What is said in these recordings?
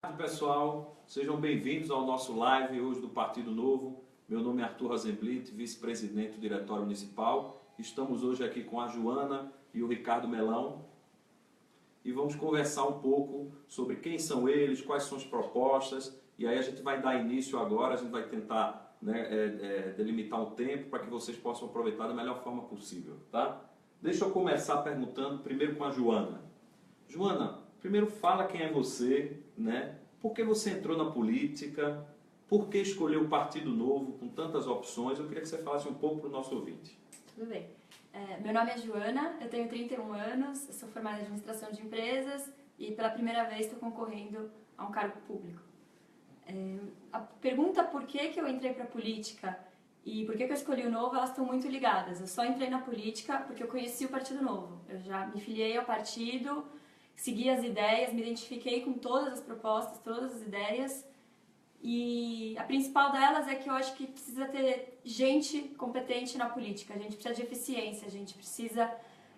Olá pessoal, sejam bem-vindos ao nosso live hoje do Partido Novo. Meu nome é Arthur Rosenblit, vice-presidente do Diretório Municipal. Estamos hoje aqui com a Joana e o Ricardo Melão e vamos conversar um pouco sobre quem são eles, quais são as propostas, e aí a gente vai dar início agora, a gente vai tentar delimitar um tempo para que vocês possam aproveitar da melhor forma possível, tá? Deixa eu começar perguntando primeiro com a Joana. Joana, primeiro fala quem é você, né? Por que você entrou na política? Por que escolheu o Partido Novo com tantas opções? Eu queria que você falasse um pouco para o nosso ouvinte. Tudo bem. Meu nome é Joana, eu tenho 31 anos, eu sou formada em administração de empresas e pela primeira vez estou concorrendo a um cargo público. A pergunta por que eu entrei para a política e por que eu escolhi o Novo, elas estão muito ligadas. Eu só entrei na política porque eu conheci o Partido Novo. Eu já me filiei ao partido, segui as ideias, me identifiquei com todas as propostas, todas as ideias. E a principal delas é que eu acho que precisa ter gente competente na política, a gente precisa de eficiência, a gente precisa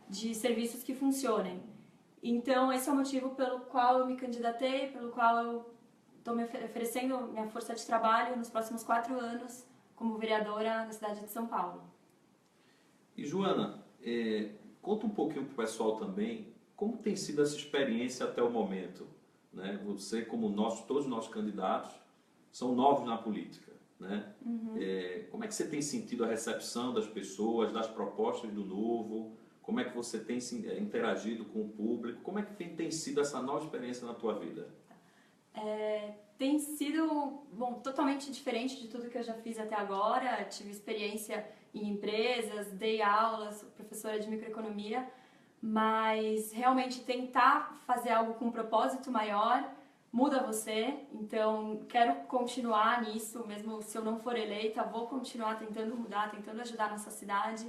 de serviços que funcionem. Então esse é o motivo pelo qual eu me candidatei, pelo qual eu estou me oferecendo minha força de trabalho nos próximos 4 anos como vereadora na cidade de São Paulo. E Joana, conta um pouquinho para o pessoal também como tem sido essa experiência até o momento, né? Você, como todos os nossos candidatos, são novos na política, né? Como é que você tem sentido a recepção das pessoas, das propostas do Novo? Como é que você tem interagido com o público? Como é que tem sido essa nova experiência na tua vida? Tem sido, totalmente diferente de tudo que eu já fiz até agora. Tive experiência em empresas, dei aulas, sou professora de microeconomia, mas realmente tentar fazer algo com um propósito maior muda você. Então quero continuar nisso, mesmo se eu não for eleita, vou continuar tentando mudar, tentando ajudar a nossa cidade.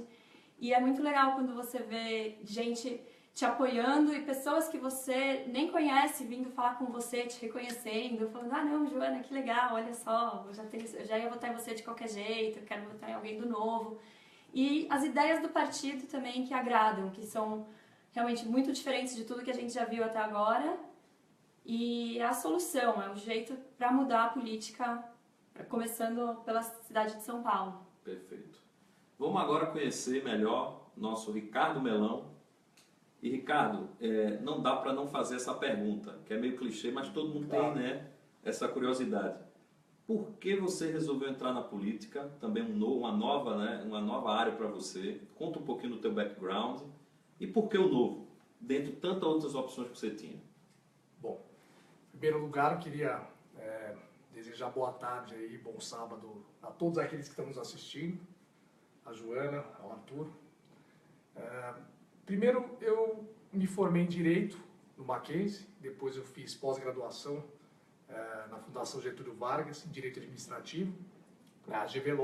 E é muito legal quando você vê gente te apoiando e pessoas que você nem conhece vindo falar com você, te reconhecendo, falando: ah não, Joana, que legal, olha só, eu já ia votar em você de qualquer jeito, eu quero votar em alguém do Novo. E as ideias do partido também que agradam, que são realmente muito diferentes de tudo que a gente já viu até agora. E é a solução, é o jeito para mudar a política, começando pela cidade de São Paulo. Perfeito. Vamos agora conhecer melhor nosso Ricardo Melão. E Ricardo, não dá para não fazer essa pergunta, que é meio clichê, mas todo mundo tem, né, essa curiosidade. Por que você resolveu entrar na política? Também uma nova área para você. Conta um pouquinho do teu background. E por que o Novo? Dentre tantas outras opções que você tinha. Bom, em primeiro lugar, eu queria desejar boa tarde e bom sábado a todos aqueles que estão nos assistindo, a Joana, ao Arthur. Primeiro, eu me formei em Direito no Mackenzie, depois eu fiz pós-graduação na Fundação Getúlio Vargas, em Direito Administrativo, na GV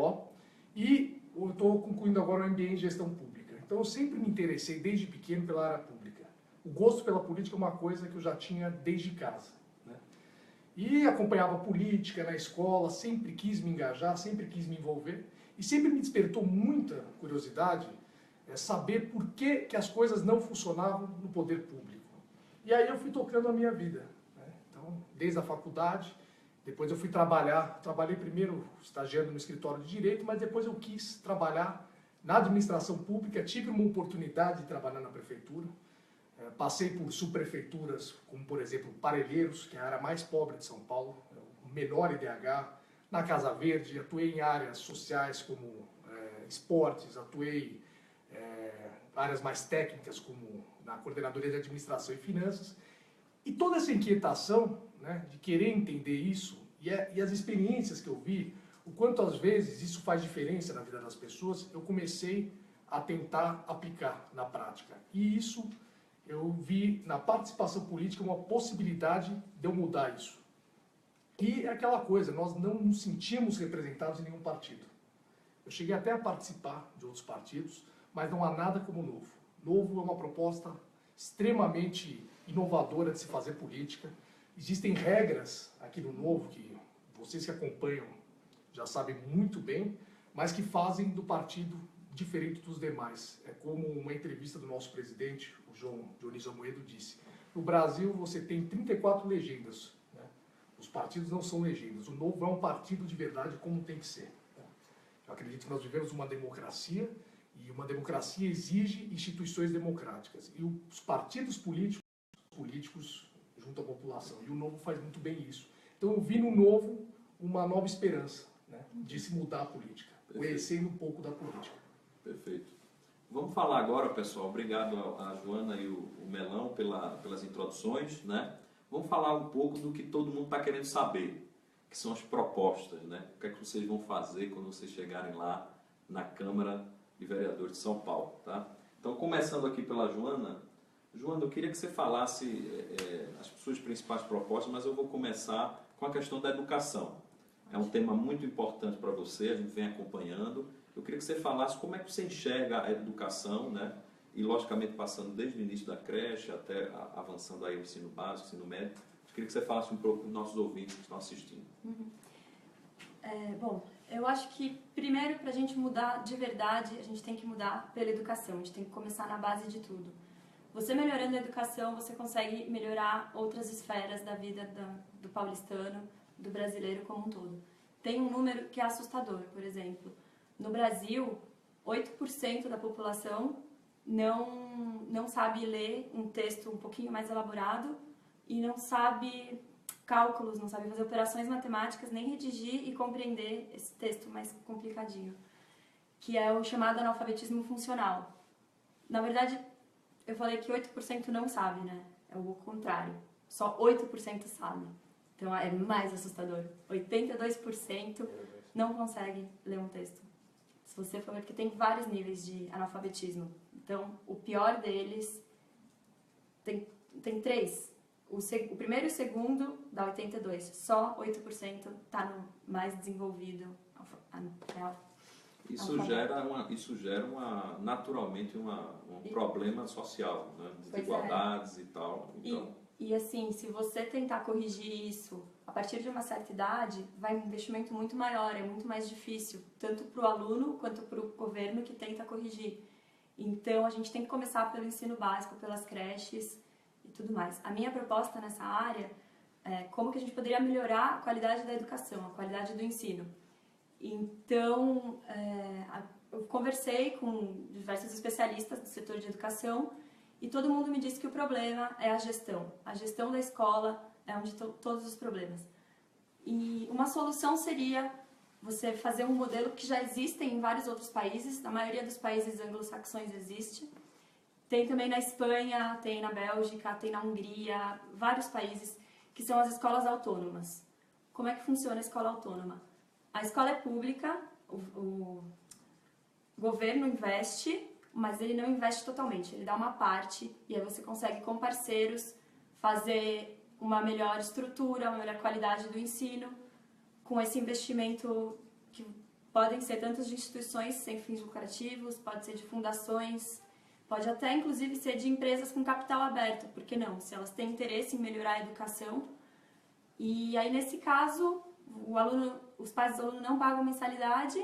e eu estou concluindo agora o MBA em Gestão Pública. Então eu sempre me interessei desde pequeno pela área pública. O gosto pela política é uma coisa que eu já tinha desde casa, né? E acompanhava política na escola, sempre quis me engajar, sempre quis me envolver e sempre me despertou muita curiosidade saber por que as coisas não funcionavam no poder público. E aí eu fui tocando a minha vida, né? Então, desde a faculdade, depois eu fui trabalhei primeiro estagiando no escritório de Direito, mas depois eu quis trabalhar na administração pública, tive uma oportunidade de trabalhar na prefeitura, passei por subprefeituras, como por exemplo Parelheiros, que é a área mais pobre de São Paulo, o menor IDH, na Casa Verde, atuei em áreas sociais como esportes, atuei áreas mais técnicas como na Coordenadoria de Administração e Finanças, e toda essa inquietação, né, de querer entender isso e as experiências que eu vi, o quanto às vezes isso faz diferença na vida das pessoas, eu comecei a tentar aplicar na prática. E isso eu vi na participação política uma possibilidade de eu mudar isso. E é aquela coisa, nós não nos sentimos representados em nenhum partido. Eu cheguei até a participar de outros partidos, mas não há nada como o Novo. Novo é uma proposta extremamente inovadora de se fazer política. Existem regras aqui no Novo que vocês que acompanham já sabem muito bem, mas que fazem do partido diferente dos demais. É como uma entrevista do nosso presidente, o João Dionísio Amoedo, disse: no Brasil você tem 34 legendas, né? Os partidos não são legendas. O Novo é um partido de verdade como tem que ser. Eu acredito que nós vivemos uma democracia e uma democracia exige instituições democráticas. E os partidos políticos junto à população. E o Novo faz muito bem isso. Então eu vi no Novo uma nova esperança, né, de se mudar a política, conhecendo um pouco da política. Perfeito. Vamos falar agora, pessoal, obrigado a Joana e o Melão pelas introduções, né? Vamos falar um pouco do que todo mundo está querendo saber, que são as propostas, né? O que é que vocês vão fazer quando vocês chegarem lá na Câmara de Vereadores de São Paulo, tá? Então, começando aqui pela Joana. Joana, eu queria que você falasse as suas principais propostas, mas eu vou começar com a questão da educação. É um tema muito importante para você, a gente vem acompanhando. Eu queria que você falasse como é que você enxerga a educação, né? E, logicamente, passando desde o início da creche até avançando aí o ensino básico, ensino médio. Eu queria que você falasse um pouco para os nossos ouvintes que estão assistindo. Bom, eu acho que, primeiro, para a gente mudar de verdade, a gente tem que mudar pela educação. A gente tem que começar na base de tudo. Você melhorando a educação, você consegue melhorar outras esferas da vida do paulistano, do brasileiro como um todo. Tem um número que é assustador, por exemplo. No Brasil, 8% da população não sabe ler um texto um pouquinho mais elaborado e não sabe cálculos, não sabe fazer operações matemáticas, nem redigir e compreender esse texto mais complicadinho, que é o chamado analfabetismo funcional. Na verdade, eu falei que 8% não sabe, né? É o contrário. Só 8% sabe. Então é mais assustador. 82% não consegue ler um texto. Se você for ver, porque tem vários níveis de analfabetismo. Então, o pior deles tem 3. O primeiro e o segundo dá 82%. Só 8% está no mais desenvolvido. Isso gera naturalmente um problema social, né? Desigualdades e tal. Então... E assim, se você tentar corrigir isso a partir de uma certa idade, vai um investimento muito maior, é muito mais difícil, tanto para o aluno quanto para o governo que tenta corrigir. Então, a gente tem que começar pelo ensino básico, pelas creches e tudo mais. A minha proposta nessa área é como que a gente poderia melhorar a qualidade da educação, a qualidade do ensino. Então, eu conversei com diversos especialistas do setor de educação e todo mundo me disse que o problema é a gestão. A gestão da escola é onde estão todos os problemas. E uma solução seria você fazer um modelo que já existe em vários outros países, na maioria dos países anglo-saxões existe. Tem também na Espanha, tem na Bélgica, tem na Hungria, vários países, que são as escolas autônomas. Como é que funciona a escola autônoma? A escola é pública, o governo investe, mas ele não investe totalmente, ele dá uma parte e aí você consegue com parceiros fazer uma melhor estrutura, uma melhor qualidade do ensino, com esse investimento que podem ser tanto de instituições sem fins lucrativos, pode ser de fundações, pode até inclusive ser de empresas com capital aberto, por que não? Se elas têm interesse em melhorar a educação. E aí nesse caso, os pais do aluno não pagam mensalidade,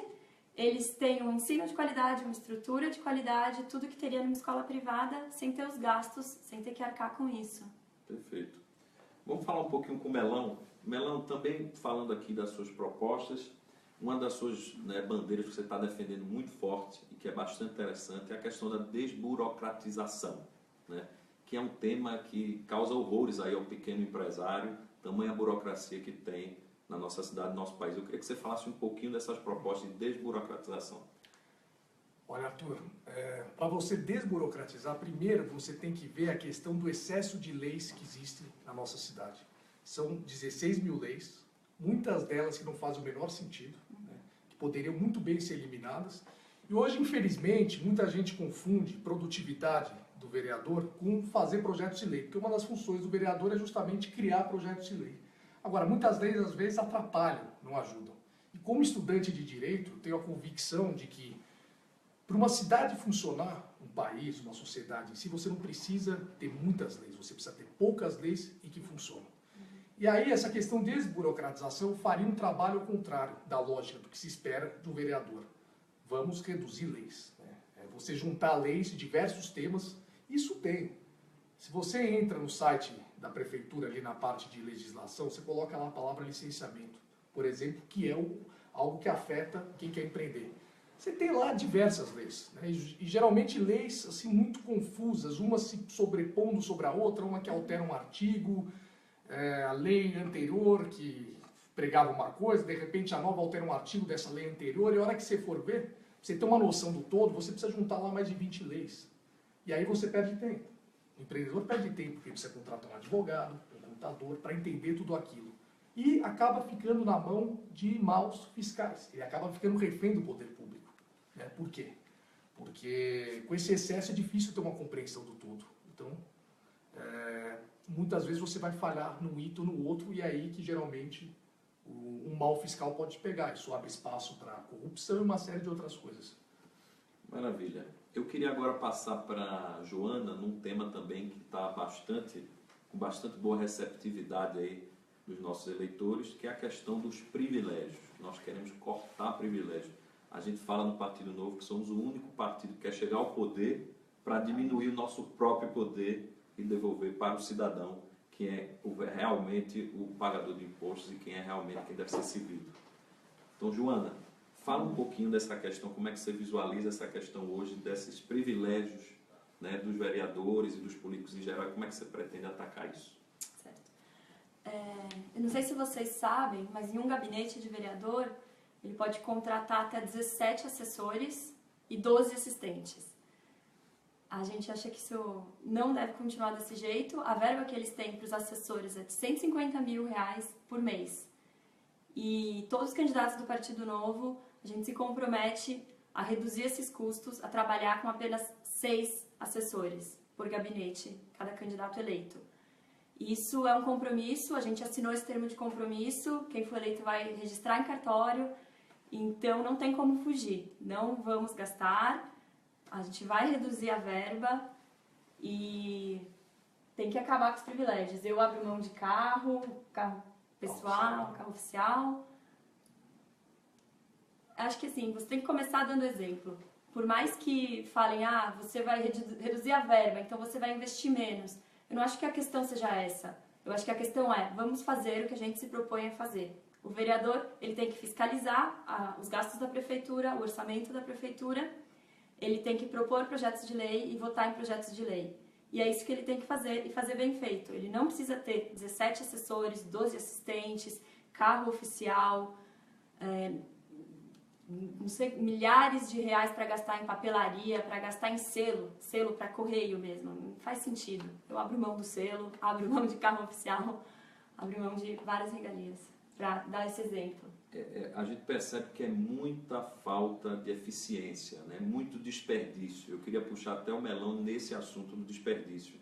eles têm um ensino de qualidade, uma estrutura de qualidade, tudo que teria numa escola privada, sem ter os gastos, sem ter que arcar com isso. Perfeito. Vamos falar um pouquinho com o Melão. Melão, também falando aqui das suas propostas, uma das suas bandeiras que você está defendendo muito forte e que é bastante interessante é a questão da desburocratização, né? Que é um tema que causa horrores aí ao pequeno empresário, tamanha burocracia que tem na nossa cidade, no nosso país. Eu queria que você falasse um pouquinho dessas propostas de desburocratização. Olha, Arthur, para você desburocratizar, primeiro você tem que ver a questão do excesso de leis que existem na nossa cidade. São 16 mil leis, muitas delas que não fazem o menor sentido, né, que poderiam muito bem ser eliminadas. E hoje, infelizmente, muita gente confunde produtividade do vereador com fazer projetos de lei, porque uma das funções do vereador é justamente criar projetos de lei. Agora, muitas leis, às vezes, atrapalham, não ajudam. E como estudante de Direito, eu tenho a convicção de que, para uma cidade funcionar, um país, uma sociedade em si, você não precisa ter muitas leis, você precisa ter poucas leis e que funcionam. E aí, essa questão de desburocratização faria um trabalho ao contrário da lógica do que se espera de um vereador. Vamos reduzir leis, né? Você juntar leis de diversos temas, isso tem. Se você entra no site da prefeitura ali na parte de legislação, você coloca lá a palavra licenciamento, por exemplo, que é algo que afeta quem quer empreender. Você tem lá diversas leis, né? E geralmente leis assim, muito confusas, uma se sobrepondo sobre a outra, uma que altera um artigo, a lei anterior que pregava uma coisa, de repente a nova altera um artigo dessa lei anterior, e a hora que você for ver, pra você ter uma noção do todo, você precisa juntar lá mais de 20 leis. E aí você perde tempo. O empreendedor perde tempo, porque precisa contratar um advogado, um contador, para entender tudo aquilo. E acaba ficando na mão de maus fiscais. Ele acaba ficando refém do poder público. Por quê? Porque com esse excesso é difícil ter uma compreensão do todo. Então, muitas vezes você vai falhar num item ou no outro, e é aí que geralmente um mal fiscal pode te pegar. Isso abre espaço para corrupção e uma série de outras coisas. Maravilha. Eu queria agora passar para a Joana num tema também que está com bastante boa receptividade aí dos nossos eleitores, que é a questão dos privilégios. Nós queremos cortar privilégios. A gente fala no Partido Novo que somos o único partido que quer chegar ao poder para diminuir o nosso próprio poder e devolver para o cidadão, que é realmente o pagador de impostos e quem é realmente quem deve ser servido. Então, Joana, fala um pouquinho dessa questão, como é que você visualiza essa questão hoje, desses privilégios, né, dos vereadores e dos políticos em geral, como é que você pretende atacar isso? Certo. Eu não sei se vocês sabem, mas em um gabinete de vereador, ele pode contratar até 17 assessores e 12 assistentes. A gente acha que isso não deve continuar desse jeito. A verba que eles têm para os assessores é de R$150 mil por mês. E todos os candidatos do Partido Novo, a gente se compromete a reduzir esses custos, a trabalhar com apenas 6 assessores por gabinete, cada candidato eleito. Isso é um compromisso, a gente assinou esse termo de compromisso, quem for eleito vai registrar em cartório, então não tem como fugir, não vamos gastar, a gente vai reduzir a verba e tem que acabar com os privilégios. Eu abro mão de carro pessoal, carro oficial. Acho que assim, você tem que começar dando exemplo. Por mais que falem, você vai reduzir a verba, então você vai investir menos. Eu não acho que a questão seja essa. Eu acho que a questão é, vamos fazer o que a gente se propõe a fazer. O vereador, ele tem que fiscalizar os gastos da prefeitura, o orçamento da prefeitura, ele tem que propor projetos de lei e votar em projetos de lei. E é isso que ele tem que fazer, e fazer bem feito. Ele não precisa ter 17 assessores, 12 assistentes, carro oficial, não sei, milhares de reais para gastar em papelaria, para gastar em selo para correio mesmo. Não faz sentido. Eu abro mão do selo, abro mão de carro oficial, abro mão de várias regalias, para dar esse exemplo. A gente percebe que é muita falta de eficiência, né? Muito desperdício. Eu queria puxar até o Melão nesse assunto do desperdício.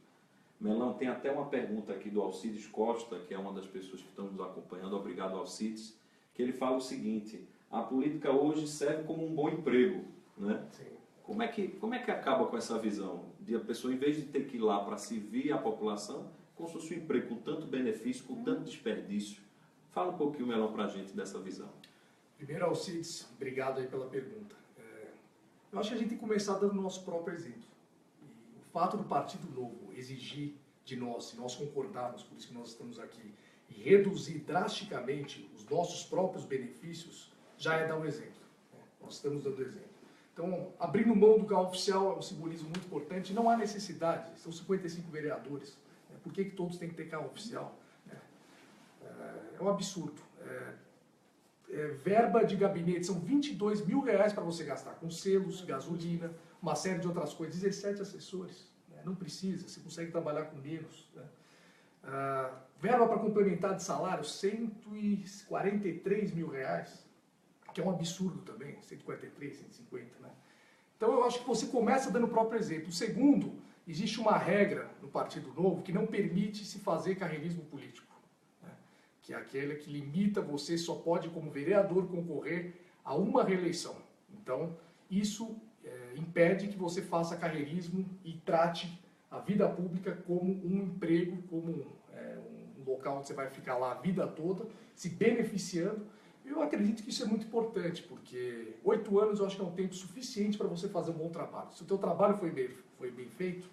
Melão, tem até uma pergunta aqui do Alcides Costa, que é uma das pessoas que estão nos acompanhando. Obrigado, Alcides. Que ele fala o seguinte: a política hoje serve como um bom emprego, né? Sim. Como é que acaba com essa visão de a pessoa, em vez de ter que ir lá para servir a população, como se fosse um emprego com tanto benefício, com tanto desperdício? Fala um pouquinho, Melão, para a gente dessa visão. Primeiro, Alcides, obrigado aí pela pergunta. Eu acho que a gente tem que começar dando o nosso próprio exemplo. E o fato do Partido Novo exigir de nós, se nós concordarmos, por isso que nós estamos aqui, e reduzir drasticamente os nossos próprios benefícios, já é dar um exemplo. Nós estamos dando exemplo. Então, abrindo mão do carro oficial é um simbolismo muito importante. Não há necessidade, são 55 vereadores. Por que todos têm que ter carro oficial? É um absurdo. Verba de gabinete, são R$22 mil para você gastar, com selos, gasolina, uma série de outras coisas. 17 assessores. Não precisa, você consegue trabalhar com menos. Verba para complementar de salário, R$143 mil. Que é um absurdo também, 143, 150, né? Então eu acho que você começa dando o próprio exemplo. Segundo, existe uma regra no Partido Novo que não permite se fazer carreirismo político, né? Que é aquela que limita, você só pode como vereador concorrer a uma reeleição. Então isso impede que você faça carreirismo e trate a vida pública como um emprego, como um local onde você vai ficar lá a vida toda, se beneficiando. Eu acredito que isso é muito importante, porque 8 anos eu acho que é um tempo suficiente para você fazer um bom trabalho. Se o teu trabalho foi bem feito,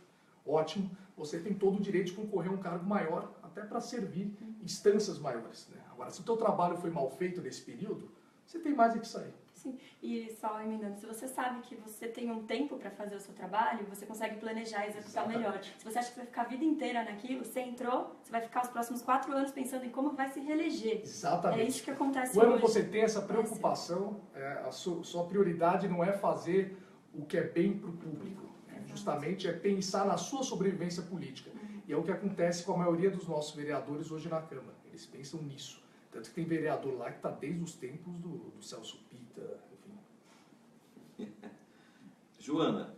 ótimo, você tem todo o direito de concorrer a um cargo maior, até para servir instâncias maiores, né? Agora, se o teu trabalho foi mal feito nesse período, você tem mais é que sair. Sim, e só emendando, se você sabe que você tem um tempo para fazer o seu trabalho, você consegue planejar e executar melhor. Se você acha que você vai ficar a vida inteira naquilo, você entrou, você vai ficar os próximos 4 anos pensando em como vai se reeleger. Exatamente. É isso que acontece Quando hoje. você tem essa preocupação, a sua prioridade não é fazer o que é bem para o público. Justamente é pensar na sua sobrevivência política. E é o que acontece com a maioria dos nossos vereadores hoje na Câmara. Eles pensam nisso. Tanto que tem vereador lá que está desde os tempos do Celso Pita, enfim. Joana,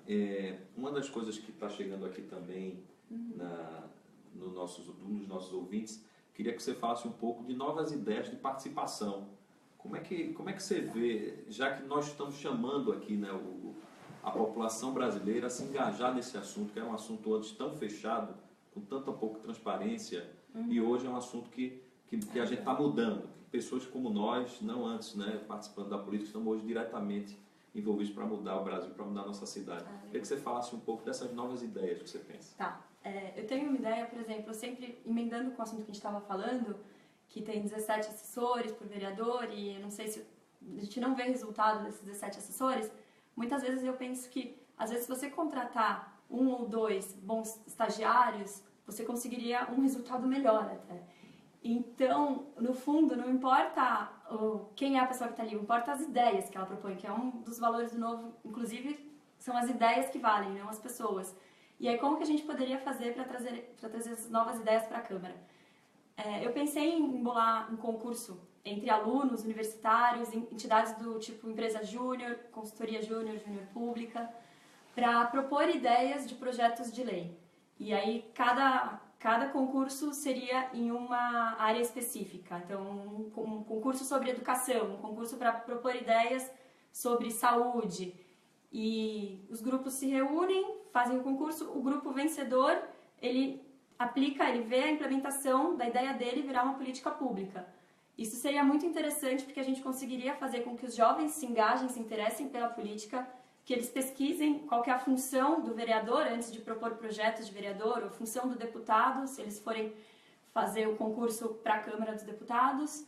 uma das coisas que está chegando aqui também nos nossos ouvintes, queria que você falasse um pouco de novas ideias de participação. Como é que você vê, já que nós estamos chamando aqui, né, a população brasileira a se engajar nesse assunto, que é um assunto antes tão fechado, com tanta pouca transparência, e hoje é um assunto que a gente está mudando. Pessoas como nós, não antes, né, participando da política, estamos hoje diretamente envolvidos para mudar o Brasil, para mudar a nossa cidade. Queria que você falasse um pouco dessas novas ideias que você pensa. Tá. Eu tenho uma ideia, por exemplo, eu sempre emendando com o assunto que a gente estava falando, que tem 17 assessores por vereador, e eu não sei se a gente não vê resultado desses 17 assessores. Muitas vezes eu penso que, às vezes, se você contratar 1 ou 2 bons estagiários, você conseguiria um resultado melhor até. Então, no fundo, não importa quem é a pessoa que está ali, importa as ideias que ela propõe, que é um dos valores do Novo, inclusive, são as ideias que valem, não as pessoas. E aí, como que a gente poderia fazer para trazer essas novas ideias para a Câmara? Eu pensei em embolar um concurso entre alunos, universitários, entidades do tipo empresa júnior, consultoria júnior, júnior pública, para propor ideias de projetos de lei. E aí, cada concurso seria em uma área específica. Então, um concurso sobre educação, um concurso para propor ideias sobre saúde. E os grupos se reúnem, fazem o concurso, o grupo vencedor, ele vê a implementação da ideia dele virar uma política pública. Isso seria muito interessante porque a gente conseguiria fazer com que os jovens se engajem, se interessem pela política, que eles pesquisem qual que é a função do vereador antes de propor projetos de vereador, ou a função do deputado, se eles forem fazer o concurso para a Câmara dos Deputados.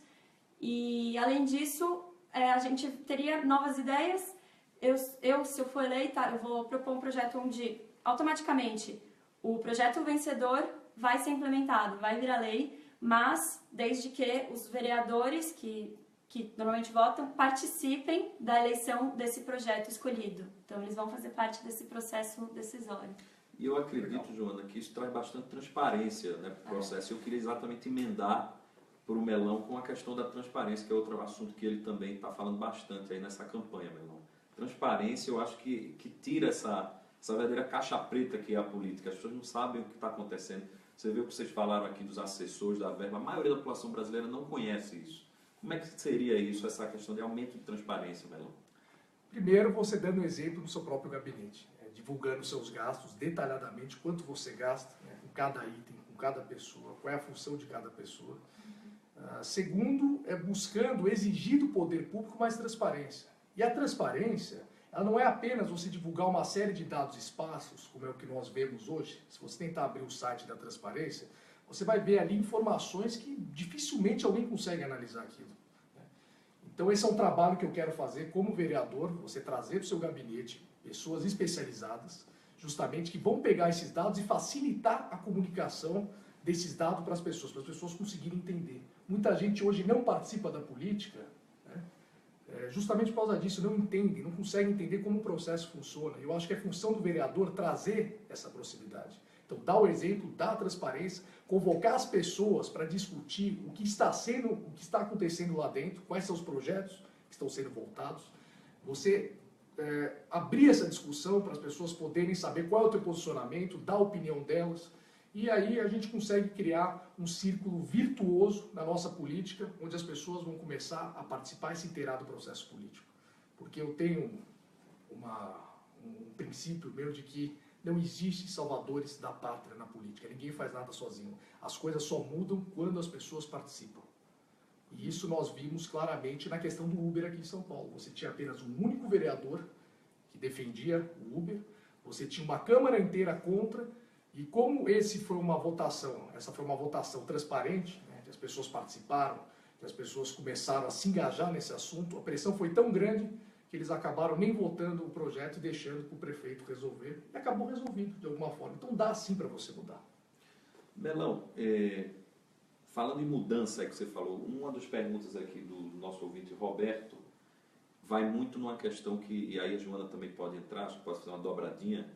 E, além disso, a gente teria novas ideias. Se eu for eleita, eu vou propor um projeto onde, automaticamente, o projeto vencedor vai ser implementado, vai virar lei, mas desde que os vereadores que normalmente votam, participem da eleição desse projeto escolhido. Então, eles vão fazer parte desse processo decisório. E eu acredito, Joana, que isso traz bastante transparência, né, para o processo. Eu queria exatamente emendar para o Melão com a questão da transparência, que é outro assunto que ele também está falando bastante aí nessa campanha, Melão. Transparência, eu acho que tira essa verdadeira caixa preta que é a política. As pessoas não sabem o que está acontecendo. Você vê o que vocês falaram aqui dos assessores, da verba. A maioria da população brasileira não conhece isso. Como é que seria isso, essa questão de aumento de transparência, Melão? Primeiro, você dando um exemplo no seu próprio gabinete, divulgando seus gastos detalhadamente, quanto você gasta, né, com cada item, com cada pessoa, qual é a função de cada pessoa. Segundo, buscando exigir do poder público mais transparência. E a transparência, ela não é apenas você divulgar uma série de dados esparsos, como é o que nós vemos hoje. Se você tentar abrir o site da transparência, você vai ver ali informações que dificilmente alguém consegue analisar aquilo. Então esse é um trabalho que eu quero fazer como vereador, você trazer para o seu gabinete pessoas especializadas, justamente que vão pegar esses dados e facilitar a comunicação desses dados para as pessoas conseguirem entender. Muita gente hoje não participa da política, né, justamente por causa disso, não entende, não consegue entender como o processo funciona. Eu acho que é função do vereador trazer essa proximidade. Então, dar o exemplo, dar a transparência, convocar as pessoas para discutir o que está acontecendo lá dentro, quais são os projetos que estão sendo voltados. Você abrir essa discussão para as pessoas poderem saber qual é o teu posicionamento, dar a opinião delas. E aí a gente consegue criar um círculo virtuoso na nossa política, onde as pessoas vão começar a participar e se inteirar do processo político. Porque eu tenho um princípio meu de que não existe salvadores da pátria na política. Ninguém faz nada sozinho. As coisas só mudam quando as pessoas participam. E isso nós vimos claramente na questão do Uber aqui em São Paulo. Você tinha apenas um único vereador que defendia o Uber. Você tinha uma Câmara inteira contra. E como essa foi uma votação transparente, né, que as pessoas participaram, que as pessoas começaram a se engajar nesse assunto, a pressão foi tão grande que eles acabaram nem votando o projeto e deixando para o prefeito resolver. E acabou resolvido de alguma forma. Então dá sim para você mudar. Melão, falando em mudança que você falou, uma das perguntas aqui do nosso ouvinte Roberto vai muito numa questão que, e aí a Joana também pode entrar, acho que pode fazer uma dobradinha,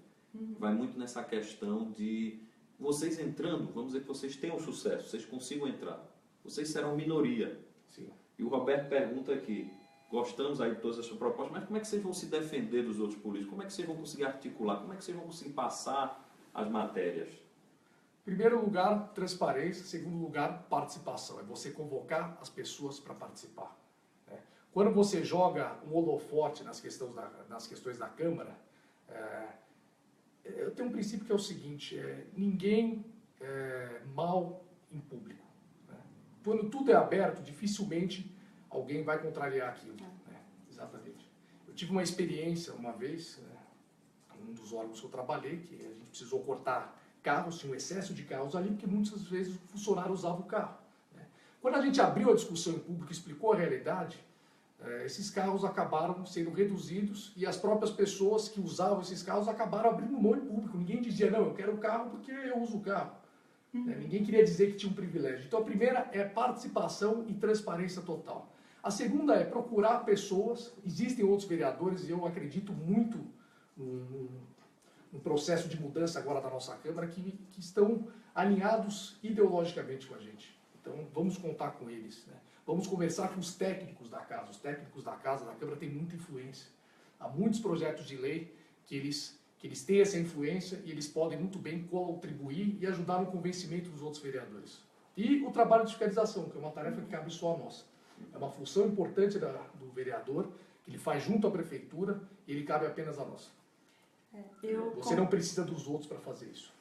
vai muito nessa questão de vocês entrando, vamos dizer que vocês tenham sucesso, vocês consigam entrar, vocês serão minoria. Sim. E o Roberto pergunta aqui, gostamos aí de todas as suas propostas, mas como é que vocês vão se defender dos outros políticos? Como é que vocês vão conseguir articular? Como é que vocês vão conseguir passar as matérias? Primeiro lugar, transparência. Segundo lugar, participação. É você convocar as pessoas para participar. Né? Quando você joga um holofote nas questões da Câmara, eu tenho um princípio que é o seguinte, ninguém é mal em público. Né? Quando tudo é aberto, dificilmente alguém vai contrariar aquilo. Né? Exatamente. Eu tive uma experiência uma vez, num dos órgãos que eu trabalhei, que a gente precisou cortar carros, tinha um excesso de carros ali, porque muitas vezes o funcionário usava o carro. Né? Quando a gente abriu a discussão em público e explicou a realidade, esses carros acabaram sendo reduzidos e as próprias pessoas que usavam esses carros acabaram abrindo mão em público. Ninguém dizia, não, eu quero o carro porque eu uso o carro. Ninguém queria dizer que tinha um privilégio. Então a primeira é participação e transparência total. A segunda é procurar pessoas, existem outros vereadores e eu acredito muito um processo de mudança agora da nossa Câmara que estão alinhados ideologicamente com a gente. Então, vamos contar com eles. Né? Vamos conversar com os técnicos da casa. Os técnicos da casa, da Câmara, têm muita influência. Há muitos projetos de lei que eles têm essa influência e eles podem muito bem contribuir e ajudar no convencimento dos outros vereadores. E o trabalho de fiscalização, que é uma tarefa que cabe só a nós. É uma função importante do vereador, que ele faz junto à prefeitura e ele cabe apenas a nós. Você não precisa dos outros para fazer isso.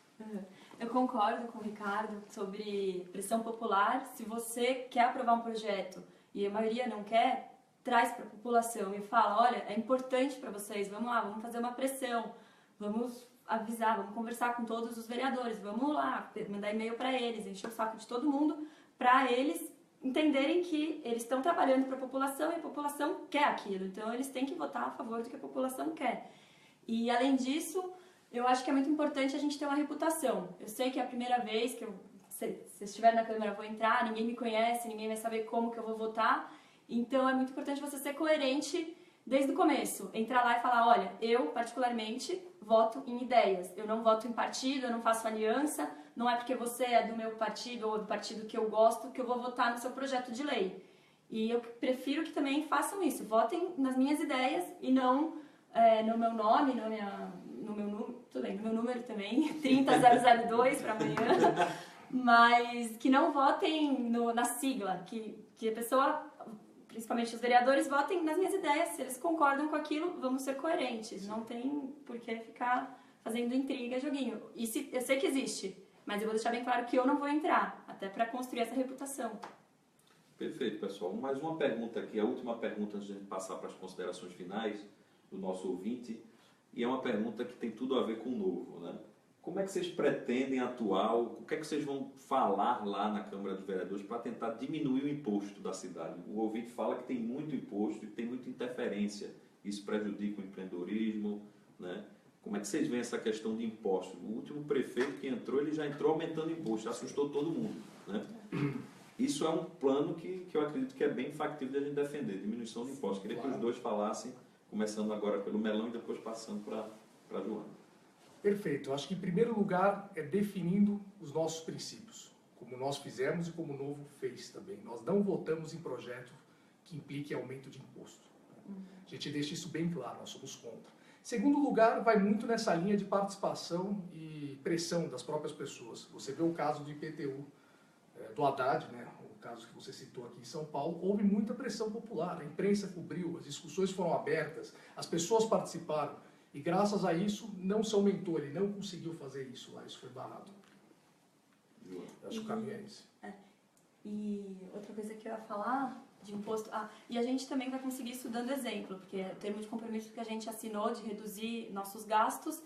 Eu concordo com o Ricardo sobre pressão popular. Se você quer aprovar um projeto e a maioria não quer, traz para a população e fala, olha, é importante para vocês, vamos lá, vamos fazer uma pressão, vamos avisar, vamos conversar com todos os vereadores, vamos lá, mandar e-mail para eles, encher o saco de todo mundo, para eles entenderem que eles estão trabalhando para a população e a população quer aquilo. Então, eles têm que votar a favor do que a população quer. E, além disso, eu acho que é muito importante a gente ter uma reputação. Eu sei que é a primeira vez que se estiver na Câmara, eu vou entrar, ninguém me conhece, ninguém vai saber como que eu vou votar. Então, é muito importante você ser coerente desde o começo. Entrar lá e falar, olha, eu, particularmente, voto em ideias. Eu não voto em partido, eu não faço aliança. Não é porque você é do meu partido ou do partido que eu gosto que eu vou votar no seu projeto de lei. E eu prefiro que também façam isso. Votem nas minhas ideias e não no meu nome, no meu número, tudo bem, no meu número também, 30002 para amanhã, mas que não votem na sigla, que a pessoa, principalmente os vereadores, votem nas minhas ideias. Se eles concordam com aquilo, vamos ser coerentes. Não tem por que ficar fazendo intriga, joguinho. E eu sei que existe, mas eu vou deixar bem claro que eu não vou entrar, até para construir essa reputação. Perfeito, pessoal. Mais uma pergunta aqui, a última pergunta antes de a gente passar para as considerações finais do nosso ouvinte, e é uma pergunta que tem tudo a ver com o novo, né? Como é que vocês pretendem atuar, o que é que vocês vão falar lá na Câmara dos Vereadores para tentar diminuir o imposto da cidade? O ouvinte fala que tem muito imposto e tem muita interferência, isso prejudica o empreendedorismo, né? Como é que vocês veem essa questão de impostos? O último prefeito que entrou, ele já entrou aumentando imposto, assustou todo mundo, né? Isso é um plano que eu acredito que é bem factível de a gente defender, diminuição de impostos. Queria que os dois falassem, começando agora pelo Melão e depois passando para a Joana. Perfeito. Eu acho que, em primeiro lugar, é definindo os nossos princípios, como nós fizemos e como o Novo fez também. Nós não votamos em projeto que implique aumento de imposto. A gente deixa isso bem claro, nós somos contra. Segundo lugar, vai muito nessa linha de participação e pressão das próprias pessoas. Você vê o caso do IPTU, do Haddad, né? O caso que você citou aqui em São Paulo, houve muita pressão popular, a imprensa cobriu, as discussões foram abertas, as pessoas participaram, e graças a isso não se aumentou, ele não conseguiu fazer isso lá, isso foi barrado. Eu acho que o caminho é esse. E outra coisa que eu ia falar de imposto, e a gente também vai conseguir isso dando exemplo, porque é o termo de compromisso que a gente assinou de reduzir nossos gastos,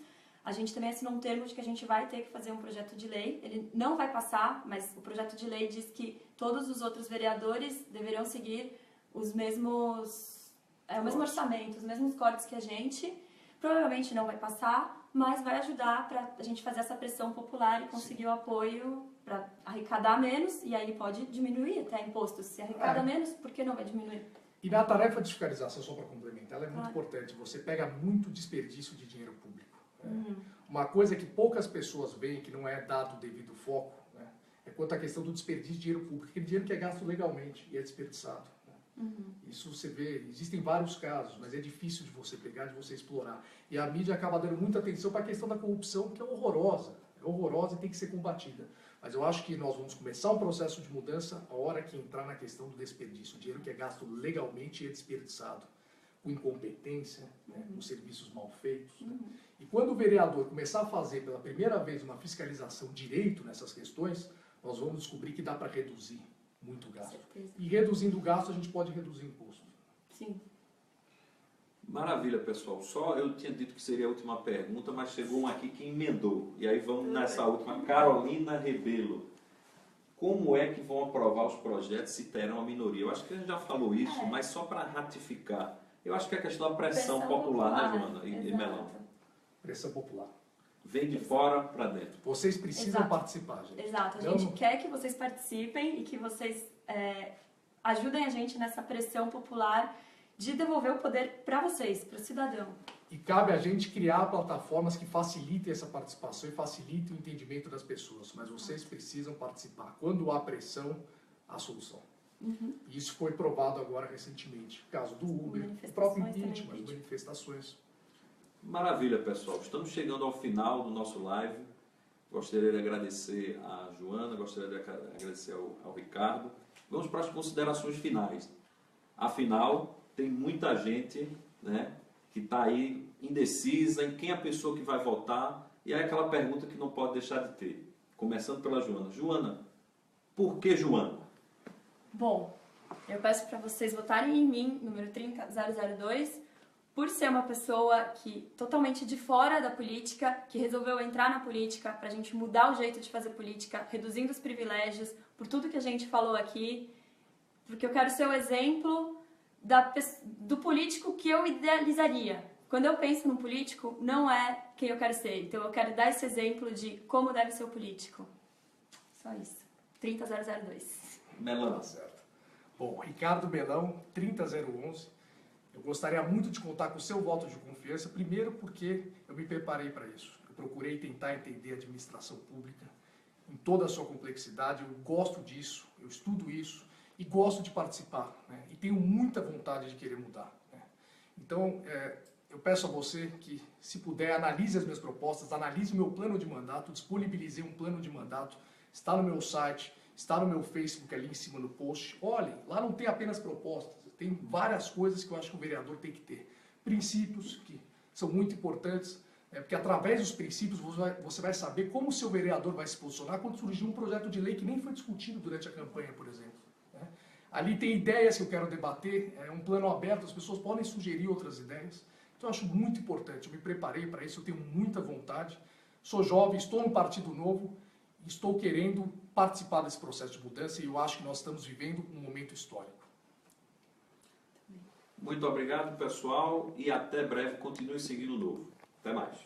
a gente também assinou um termo de que a gente vai ter que fazer um projeto de lei. Ele não vai passar, mas o projeto de lei diz que todos os outros vereadores deverão seguir os mesmos, o mesmo orçamento, os mesmos cortes que a gente. Provavelmente não vai passar, mas vai ajudar para a gente fazer essa pressão popular e conseguir o apoio para arrecadar menos, e aí pode diminuir até impostos. Se arrecada menos, por que não vai diminuir? E na tarefa de fiscalização, só para complementar, ela é muito importante. Você pega muito desperdício de dinheiro público. Uma coisa que poucas pessoas veem, que não é dado o devido foco, né, é quanto à questão do desperdício de dinheiro público. Aquele dinheiro que é gasto legalmente e é desperdiçado. Isso você vê, existem vários casos, mas é difícil de você pegar, de você explorar. E a mídia acaba dando muita atenção para a questão da corrupção, que é horrorosa e tem que ser combatida. Mas eu acho que nós vamos começar um processo de mudança a hora que entrar na questão do desperdício. O dinheiro que é gasto legalmente e é desperdiçado, com incompetência, né, com serviços mal feitos. Né? E quando o vereador começar a fazer pela primeira vez uma fiscalização direito nessas questões, nós vamos descobrir que dá para reduzir muito gasto. E reduzindo o gasto, a gente pode reduzir o imposto. Sim. Maravilha, pessoal. Só eu tinha dito que seria a última pergunta, mas chegou um aqui que emendou. E aí vamos nessa última. Carolina Rebelo. Como é que vão aprovar os projetos se terão a minoria? Eu acho que a gente já falou isso, mas só para ratificar. Eu acho que é a questão da pressão popular, né, Joana e Melão? Pressão popular. Vem de fora para dentro. Vocês precisam participar, gente. Exato. A gente quer que vocês participem e que vocês ajudem a gente nessa pressão popular de devolver o poder para vocês, para o cidadão. E cabe a gente criar plataformas que facilitem essa participação e facilitem o entendimento das pessoas. Mas vocês precisam participar. Quando há pressão, há solução. E isso foi provado agora recentemente. O caso do Uber, o próprio impeachment, as manifestações. Maravilha, pessoal. Estamos chegando ao final do nosso live. Gostaria de agradecer a Joana, gostaria de agradecer ao Ricardo. Vamos para as considerações finais. Afinal, tem muita gente, né, que está aí indecisa em quem é a pessoa que vai votar. E aí aquela pergunta que não pode deixar de ter. Começando pela Joana. Joana, por que Joana? Bom, eu peço para vocês votarem em mim, número 30002, por ser uma pessoa que totalmente de fora da política, que resolveu entrar na política para a gente mudar o jeito de fazer política, reduzindo os privilégios, por tudo que a gente falou aqui, porque eu quero ser o exemplo do político que eu idealizaria. Quando eu penso num político, não é quem eu quero ser. Então eu quero dar esse exemplo de como deve ser o político. Só isso. 30002. Melão. Tá certo. Bom, Ricardo Melão, 30011. Eu gostaria muito de contar com o seu voto de confiança, primeiro porque eu me preparei para isso. Eu procurei tentar entender a administração pública em toda a sua complexidade. Eu gosto disso, eu estudo isso e gosto de participar, né? E tenho muita vontade de querer mudar, né? Então, eu peço a você que, se puder, analise as minhas propostas, analise o meu plano de mandato, disponibilizei um plano de mandato, está no meu site, está no meu Facebook ali em cima no post. Olhem, lá não tem apenas propostas, tem várias coisas que eu acho que o vereador tem que ter. Princípios que são muito importantes, porque através dos princípios você vai saber como o seu vereador vai se posicionar quando surgir um projeto de lei que nem foi discutido durante a campanha, por exemplo. Ali tem ideias que eu quero debater, é um plano aberto, as pessoas podem sugerir outras ideias. Então eu acho muito importante, eu me preparei para isso, eu tenho muita vontade. Sou jovem, estou no Partido Novo, estou querendo participar desse processo de mudança e eu acho que nós estamos vivendo um momento histórico. Muito obrigado, pessoal, e até breve. Continue seguindo o Novo. Até mais.